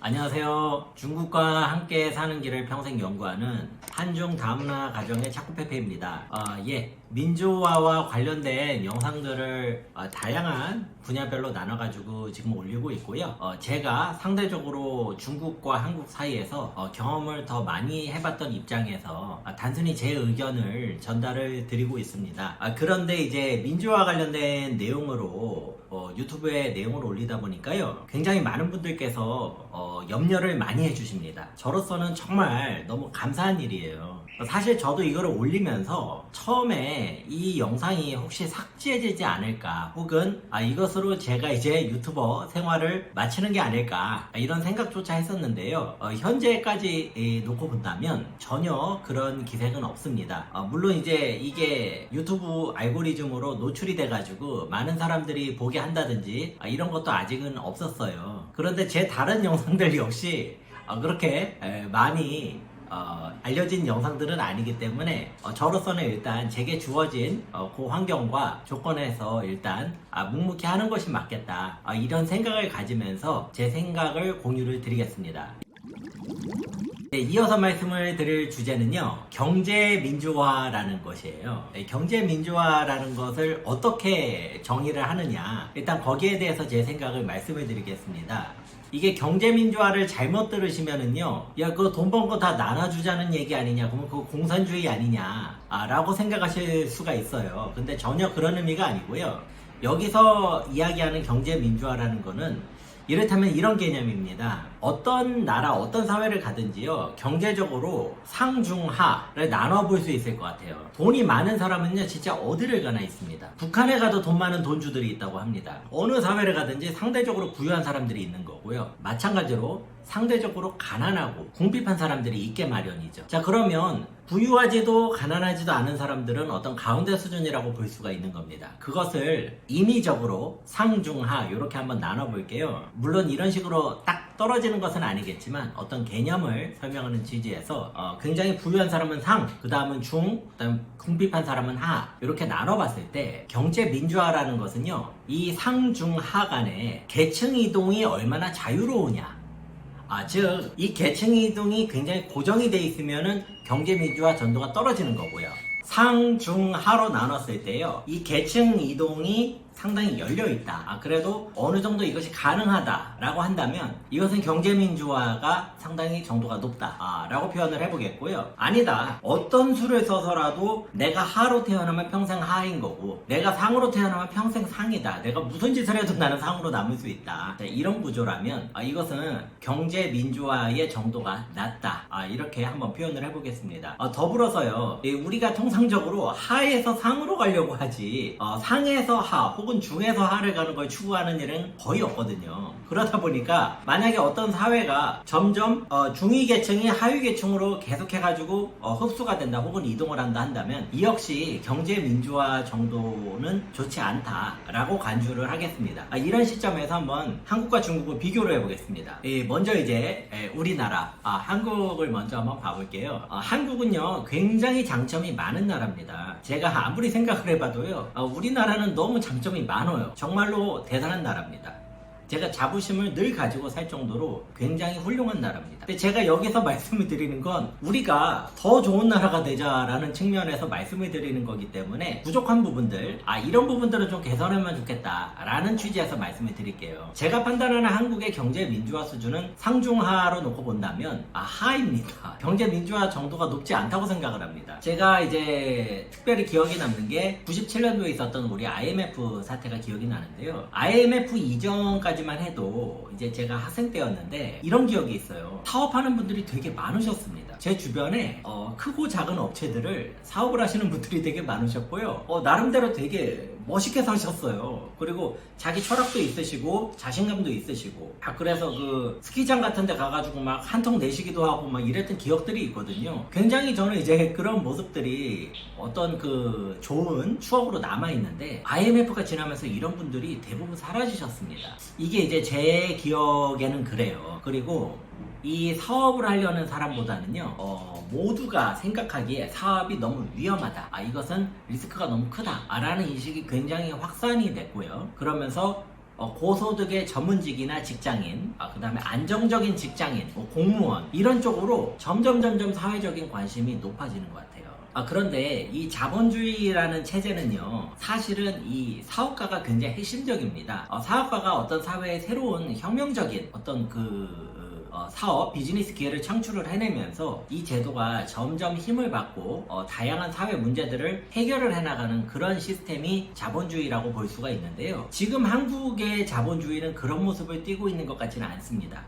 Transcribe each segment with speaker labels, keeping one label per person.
Speaker 1: 안녕하세요. 중국과 함께 사는 길을 평생 연구하는 한중 다문화 가정의 차쿠페페입니다. 민주화와 관련된 영상들을 다양한 분야별로 나눠가지고 지금 올리고 있고요. 제가 상대적으로 중국과 한국 사이에서 경험을 더 많이 해봤던 입장에서 단순히 제 의견을 전달을 드리고 있습니다. 그런데 이제 민주화 관련된 내용으로 유튜브에 내용을 올리다 보니까요, 굉장히 많은 분들께서 염려를 많이 해주십니다. 저로서는 정말 너무 감사한 일이에요. 사실 저도 이거를 올리면서 처음에 이 영상이 혹시 삭제되지 않을까, 혹은 이것으로 제가 이제 유튜버 생활을 마치는 게 아닐까, 이런 생각조차 했었는데요. 현재까지 놓고 본다면 전혀 그런 기색은 없습니다. 물론 이제 이게 유튜브 알고리즘으로 노출이 돼가지고 많은 사람들이 보게 한다든지 이런 것도 아직은 없었어요. 그런데 제 다른 영상들 역시 그렇게 많이 알려진 영상들은 아니기 때문에 저로서는 일단 제게 주어진 그 환경과 조건에서 일단 묵묵히 하는 것이 맞겠다, 이런 생각을 가지면서 제 생각을 공유를 드리겠습니다. 네, 이어서 말씀을 드릴 주제는요, 경제민주화라는 것이에요. 경제민주화라는 것을 어떻게 정의를 하느냐, 일단 거기에 대해서 제 생각을 말씀을 드리겠습니다. 이게 경제민주화를 잘못 들으시면은요, 야, 그거 돈 번 거 다 나눠주자는 얘기 아니냐, 그러면 그거 공산주의 아니냐, 라고 생각하실 수가 있어요. 근데 전혀 그런 의미가 아니고요. 여기서 이야기하는 경제민주화라는 거는 이렇다면 이런 개념입니다. 어떤 나라, 어떤 사회를 가든지요, 경제적으로 상중하를 나눠볼 수 있을 것 같아요. 돈이 많은 사람은요, 진짜 어디를 가나 있습니다. 북한에 가도 돈 많은 돈주들이 있다고 합니다. 어느 사회를 가든지 상대적으로 부유한 사람들이 있는 거고요. 마찬가지로 상대적으로 가난하고 궁핍한 사람들이 있게 마련이죠. 자, 그러면 부유하지도 가난하지도 않은 사람들은 어떤 가운데 수준이라고 볼 수가 있는 겁니다. 그것을 임의적으로 상중하 이렇게 한번 나눠볼게요. 물론 이런 식으로 딱 떨어지는 것은 아니겠지만 어떤 개념을 설명하는 취지에서 굉장히 부유한 사람은 상, 그 다음은 중, 그 다음 궁핍한 사람은 하, 이렇게 나눠봤을 때 경제민주화라는 것은요, 이 상중하 간의 계층 이동이 얼마나 자유로우냐, 즉, 이 계층 이동이 굉장히 고정이 돼 있으면은 경제민주화 전도가 떨어지는 거고요. 상, 중, 하로 나눴을 때요, 이 계층 이동이 상당히 열려있다. 그래도 어느 정도 이것이 가능하다라고 한다면 이것은 경제민주화가 상당히 정도가 높다, 라고 표현을 해보겠고요. 아니다, 어떤 수를 써서라도 내가 하로 태어나면 평생 하인 거고, 내가 상으로 태어나면 평생 상이다, 내가 무슨 짓을 해도 나는 상으로 남을 수 있다, 이런 구조라면 이것은 경제민주화의 정도가 낮다, 이렇게 한번 표현을 해보겠습니다. 더불어서요, 우리가 통상적으로 하에서 상으로 가려고 하지 상에서 하 혹은 중에서 하를 가는 걸 추구하는 일은 거의 없거든요. 그러다 보니까 만약에 어떤 사회가 점점 중위 계층이 하위 계층으로 계속해가지고 흡수가 된다 혹은 이동을 한다 한다면 이 역시 경제민주화 정도는 좋지 않다라고 간주를 하겠습니다. 이런 시점에서 한번 한국과 중국을 비교를 해보겠습니다. 먼저 이제 우리나라 한국을 먼저 한번 봐볼게요. 한국은요, 굉장히 장점이 많은 나라입니다. 제가 아무리 생각을 해봐도요, 우리나라는 너무 장점이 많아요. 정말로 대단한 나라입니다. 제가 자부심을 늘 가지고 살 정도로 굉장히 훌륭한 나라입니다. 근데 제가 여기서 말씀을 드리는 건 우리가 더 좋은 나라가 되자라는 측면에서 말씀을 드리는 거기 때문에 부족한 부분들, 이런 부분들은 좀 개선하면 좋겠다라는 취지에서 말씀을 드릴게요. 제가 판단하는 한국의 경제 민주화 수준은 상중하로 놓고 본다면 하입니다. 경제 민주화 정도가 높지 않다고 생각을 합니다. 제가 이제 특별히 기억에 남는 게 97년도에 있었던 우리 IMF 사태가 기억이 나는데요. IMF 이전까지 만 해도 이제 제가 학생 때였는데 이런 기억이 있어요. 사업하는 분들이 되게 많으셨습니다. 제 주변에 크고 작은 업체들을 사업을 하시는 분들이 되게 많으셨고요. 나름대로 되게 멋있게 사셨어요. 그리고 자기 철학도 있으시고 자신감도 있으시고, 그래서 그 스키장 같은 데 가가지고 막 한턱 내시기도 하고 막 이랬던 기억들이 있거든요. 굉장히 저는 이제 그런 모습들이 어떤 그 좋은 추억으로 남아있는데 IMF가 지나면서 이런 분들이 대부분 사라지셨습니다. 이게 이제 제 기억에는 그래요. 그리고 이 사업을 하려는 사람보다는요, 모두가 생각하기에 사업이 너무 위험하다, 이것은 리스크가 너무 크다 라는 인식이 굉장히 확산이 됐고요. 그러면서 고소득의 전문직이나 직장인, 그 다음에 안정적인 직장인, 공무원 이런 쪽으로 점점 사회적인 관심이 높아지는 것 같아요. 그런데 이 자본주의라는 체제는요, 사실은 이 사업가가 굉장히 핵심적입니다. 사업가가 어떤 사회의 새로운 혁명적인 어떤 사업, 비즈니스 기회를 창출을 해내면서 이 제도가 점점 힘을 받고 다양한 사회 문제들을 해결을 해나가는 그런 시스템이 자본주의라고 볼 수가 있는데요. 지금 한국의 자본주의는 그런 모습을 띠고 있는 것 같지는 않습니다.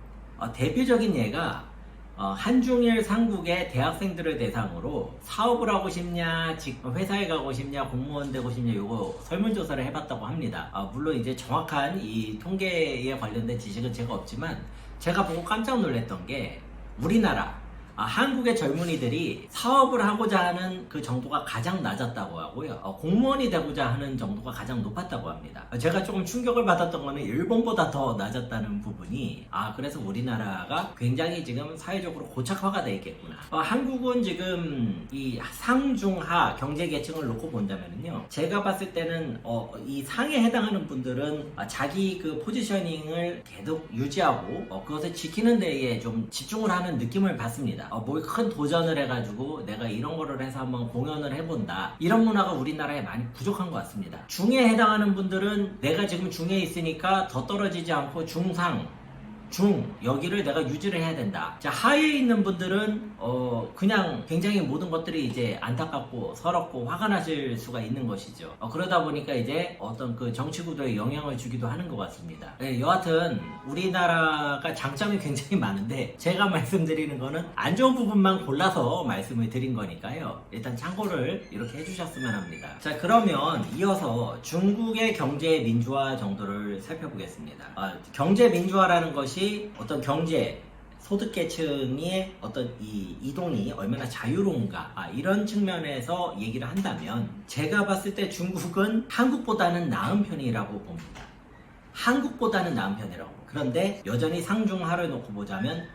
Speaker 1: 대표적인 예가 한중일 삼국의 대학생들을 대상으로 사업을 하고 싶냐, 회사에 가고 싶냐, 공무원 되고 싶냐, 요거 설문조사를 해봤다고 합니다. 물론 이제 정확한 이 통계에 관련된 지식은 제가 없지만 제가 보고 깜짝 놀랐던 게 우리나라 한국의 젊은이들이 사업을 하고자 하는 그 정도가 가장 낮았다고 하고요. 공무원이 되고자 하는 정도가 가장 높았다고 합니다. 제가 조금 충격을 받았던 거는 일본보다 더 낮았다는 부분이 그래서 우리나라가 굉장히 지금 사회적으로 고착화가 돼 있겠구나. 한국은 지금 이 상중하 경제계층을 놓고 본다면요, 제가 봤을 때는 이 상에 해당하는 분들은 자기 그 포지셔닝을 계속 유지하고 그것을 지키는 데에 좀 집중을 하는 느낌을 받습니다. 뭘 큰 도전을 해가지고 내가 이런 거를 해서 한번 공연을 해본다, 이런 문화가 우리나라에 많이 부족한 것 같습니다. 중에 해당하는 분들은 내가 지금 중에 있으니까 더 떨어지지 않고 중상, 중 여기를 내가 유지를 해야 된다. 자, 하위에 있는 분들은 그냥 굉장히 모든 것들이 이제 안타깝고 서럽고 화가 나실 수가 있는 것이죠. 그러다 보니까 이제 어떤 그 정치 구도에 영향을 주기도 하는 것 같습니다. 네, 여하튼 우리나라가 장점이 굉장히 많은데 제가 말씀드리는 거는 안 좋은 부분만 골라서 말씀을 드린 거니까요, 일단 참고를 이렇게 해주셨으면 합니다. 자, 그러면 이어서 중국의 경제 민주화 정도를 살펴보겠습니다. 경제 민주화라는 것이 어떤 경제 소득계층의 어떤 이 이동이 얼마나 자유로운가, 이런 측면에서 얘기를 한다면 제가 봤을 때 중국은 한국보다는 나은 편이라고 봅니다. 한국보다는 나은 편이라고. 그런데 여전히 상중하를 놓고 보자면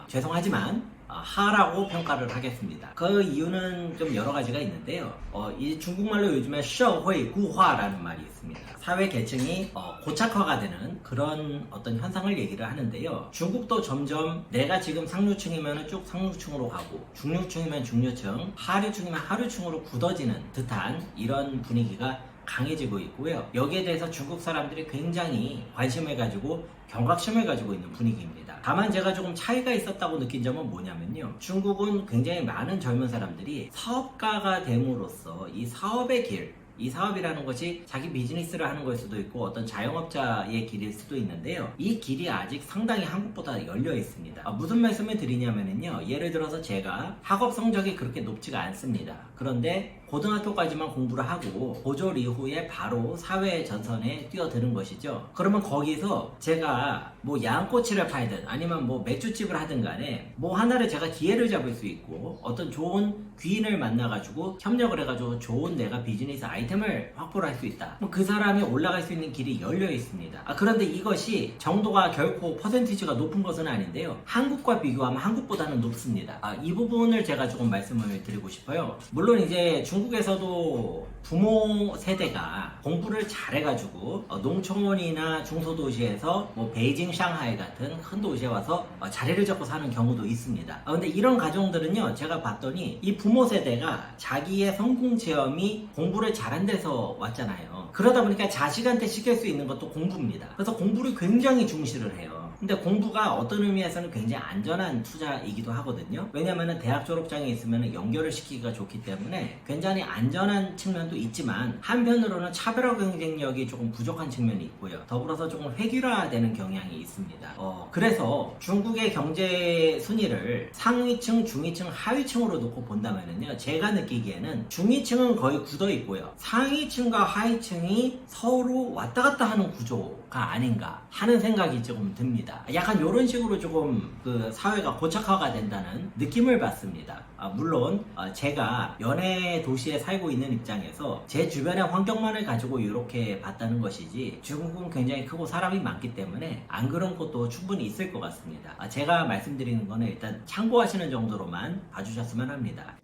Speaker 1: 죄송하지만 하라고 평가를 하겠습니다. 그 이유는 좀 여러 가지가 있는데요. 이 중국말로 요즘에 社会固化라는 말이 있습니다. 사회 계층이 고착화가 되는 그런 어떤 현상을 얘기를 하는데요. 중국도 점점 내가 지금 상류층이면 쭉 상류층으로 가고, 중류층이면 중류층, 하류층이면 하류층으로 굳어지는 듯한 이런 분위기가 강해지고 있고요. 여기에 대해서 중국 사람들이 굉장히 관심을 가지고 경각심을 가지고 있는 분위기입니다. 다만 제가 조금 차이가 있었다고 느낀 점은 뭐냐면요, 중국은 굉장히 많은 젊은 사람들이 사업가가 됨으로써 이 사업의 길, 이 사업이라는 것이 자기 비즈니스를 하는 걸 수도 있고 어떤 자영업자의 길일 수도 있는데요, 이 길이 아직 상당히 한국보다 열려 있습니다. 무슨 말씀을 드리냐면요, 예를 들어서 제가 학업 성적이 그렇게 높지가 않습니다. 그런데 고등학교까지만 공부를 하고 고졸 이후에 바로 사회 전선에 뛰어드는 것이죠. 그러면 거기서 제가 뭐 양꼬치를 팔든 아니면 뭐 맥주집을 하든 간에 뭐 하나를 제가 기회를 잡을 수 있고 어떤 좋은 귀인을 만나가지고 협력을 해가지고 좋은 내가 비즈니스 아이템을 확보를 할 수 있다. 그 사람이 올라갈 수 있는 길이 열려 있습니다. 그런데 이것이 정도가 결코 퍼센티지가 높은 것은 아닌데요, 한국과 비교하면 한국보다는 높습니다. 이 부분을 제가 조금 말씀을 드리고 싶어요. 물론 이제 중국에서도 부모 세대가 공부를 잘해가지고 농촌이나 중소도시에서 뭐 베이징, 상하이 같은 큰 도시에 와서 자리를 잡고 사는 경우도 있습니다. 근데 이런 가정들은요, 제가 봤더니 이 부모 세대가 자기의 성공 체험이 공부를 잘한 데서 왔잖아요. 그러다 보니까 자식한테 시킬 수 있는 것도 공부입니다. 그래서 공부를 굉장히 중시를 해요. 근데 공부가 어떤 의미에서는 굉장히 안전한 투자이기도 하거든요. 왜냐면은 대학 졸업장에 있으면 연결을 시키기가 좋기 때문에 굉장히 안전한 측면도 있지만 한편으로는 차별화 경쟁력이 조금 부족한 측면이 있고요. 더불어서 조금 획일화되는 경향이 있습니다. 그래서 중국의 경제 순위를 상위층, 중위층, 하위층으로 놓고 본다면은요, 제가 느끼기에는 중위층은 거의 굳어 있고요, 상위층과 하위층이 서로 왔다 갔다 하는 구조가 아닌가 하는 생각이 조금 듭니다. 약간 이런 식으로 조금 그 사회가 고착화가 된다는 느낌을 받습니다. 물론 제가 연해 도시에 살고 있는 입장에서 제 주변의 환경만을 가지고 이렇게 봤다는 것이지 중국은 굉장히 크고 사람이 많기 때문에 안 그런 것도 충분히 있을 것 같습니다. 제가 말씀드리는 거는 일단 참고하시는 정도로만 봐주셨으면 합니다.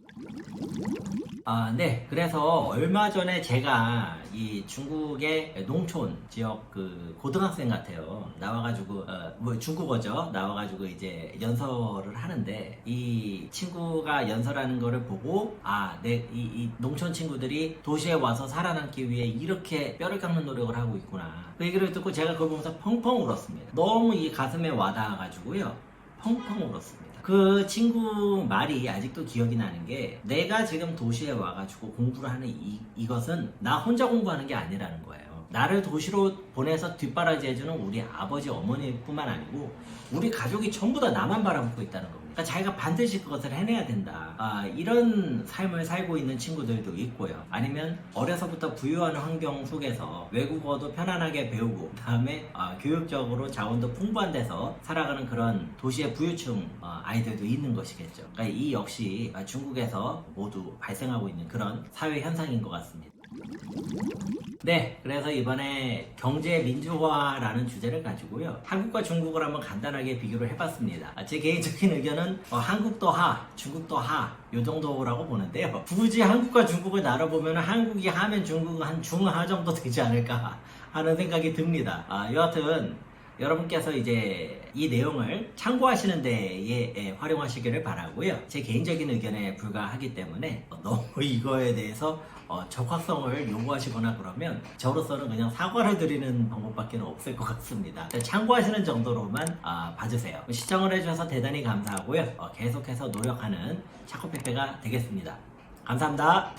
Speaker 1: 네. 그래서 얼마 전에 제가 이 중국의 농촌 지역 그 고등학생 같아요. 나와가지고, 뭐 중국어죠. 나와가지고 이제 연설을 하는데, 이 친구가 연설하는 거를 보고, 이 농촌 친구들이 도시에 와서 살아남기 위해 이렇게 뼈를 깎는 노력을 하고 있구나. 그 얘기를 듣고 제가 그걸 보면서 펑펑 울었습니다. 너무 이 가슴에 와닿아가지고요. 펑펑 울었습니다. 그 친구 말이 아직도 기억이 나는 게, 내가 지금 도시에 와가지고 공부를 하는 이것은 나 혼자 공부하는 게 아니라는 거예요. 나를 도시로 보내서 뒷바라지 해주는 우리 아버지 어머니뿐만 아니고 우리 가족이 전부 다 나만 바라보고 있다는 겁니다. 그러니까 자기가 반드시 그것을 해내야 된다. 이런 삶을 살고 있는 친구들도 있고요. 아니면 어려서부터 부유한 환경 속에서 외국어도 편안하게 배우고, 그 다음에 교육적으로 자원도 풍부한 데서 살아가는 그런 도시의 부유층 아이들도 있는 것이겠죠. 그러니까 이 역시 중국에서 모두 발생하고 있는 그런 사회 현상인 것 같습니다. 네, 그래서 이번에 경제 민주화라는 주제를 가지고요, 한국과 중국을 한번 간단하게 비교를 해봤습니다. 제 개인적인 의견은 한국도 하, 중국도 하, 요 정도라고 보는데요. 굳이 한국과 중국을 나눠보면 한국이 하면 중국은 한 중하 정도 되지 않을까 하는 생각이 듭니다. 여하튼 여러분께서 이제 이 내용을 참고하시는 데에 활용하시기를 바라고요. 제 개인적인 의견에 불과하기 때문에 너무 이거에 대해서 적확성을 요구하시거나 그러면 저로서는 그냥 사과를 드리는 방법밖에 없을 것 같습니다. 참고하시는 정도로만 봐주세요. 시청을 해주셔서 대단히 감사하고요. 계속해서 노력하는 차코페페가 되겠습니다. 감사합니다.